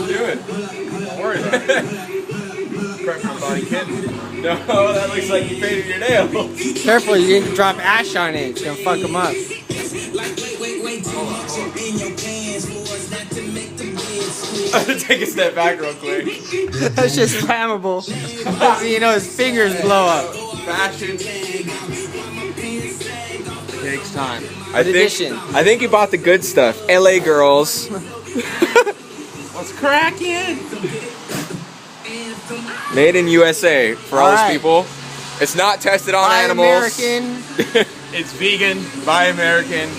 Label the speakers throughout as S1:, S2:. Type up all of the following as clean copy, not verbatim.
S1: Do it. Don't worry about it. Prep my body, kid. No, that looks like you painted your nails.
S2: Careful, you can drop ash on it. It's gonna fuck them up.
S1: I'm gonna take a step back real quick.
S2: That's just flammable. You know, his fingers blow up.
S1: Fashion takes time.
S2: I
S1: think you bought the good stuff. LA girls. What's cracking? Made in USA for all those people. It's not tested on animals.
S2: American.
S1: It's vegan, buy American.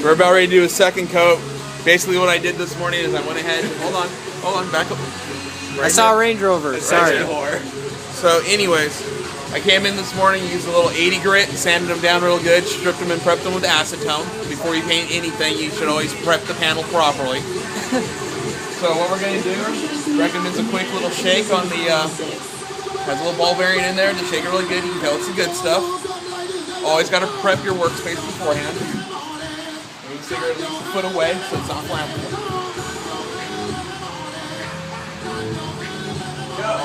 S1: We're about ready to do a second coat. Basically what I did this morning is I went ahead, hold on, back up.
S2: I saw a Range Rover, sorry.
S1: So anyways, I came in this morning, used a little 80 grit, sanded them down real good, stripped them and prepped them with acetone. Before you paint anything, you should always prep the panel properly. So what we're going to do, recommend a quick little shake on the, has a little ball bearing in there, just shake it really good, you can tell it's the good stuff. Always got to prep your workspace beforehand. Move the cigarette at least a foot away so it's not flammable.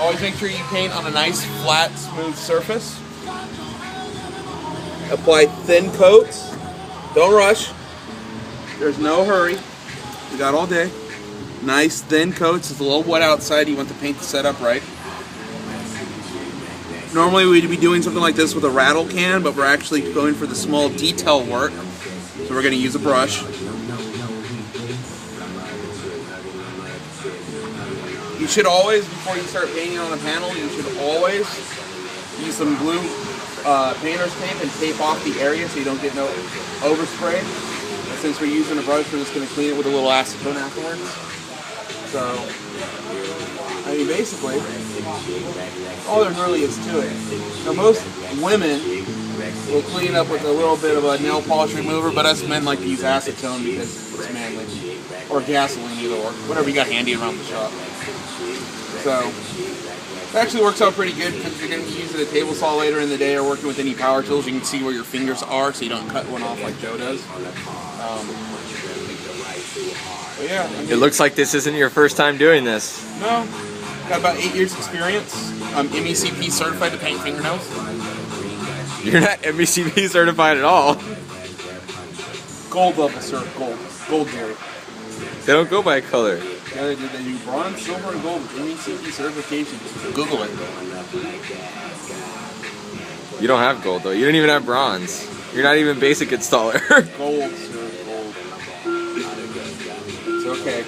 S1: Always make sure you paint on a nice, flat, smooth surface. Apply thin coats. Don't rush. There's no hurry. We got all day. Nice, thin coats. It's a little wet outside. You want the paint to set up right. Normally we'd be doing something like this with a rattle can, but we're actually going for the small detail work. So we're going to use a brush. You should always, before you start painting on a panel, you should always use some blue painter's tape and tape off the area so you don't get no overspray. And since we're using a brush, we're just going to clean it with a little acetone afterwards. So, I mean, basically, all there really is to it. Now, most women will clean up with a little bit of a nail polish remover, but us men like to use acetone because it's manly. Or gasoline, either or. Whatever you got handy around the shop. So, it actually works out pretty good because if you're going to be using a table saw later in the day or working with any power tools, you can see where your fingers are so you don't cut one off like Joe does. But yeah. I mean,
S3: it looks like this isn't your first time doing this.
S1: No. Got about 8 years experience. I'm MECP certified to paint fingernails.
S3: You're not MECP certified at all.
S1: Gold level, sir. Gold. Gold, Jerry.
S3: They don't go by color.
S1: Yeah, they do bronze, silver, and gold. MECP certification. Google it.
S3: You don't have gold though. You don't even have bronze. You're not even basic installer.
S1: Gold, sir. Gold. It's okay.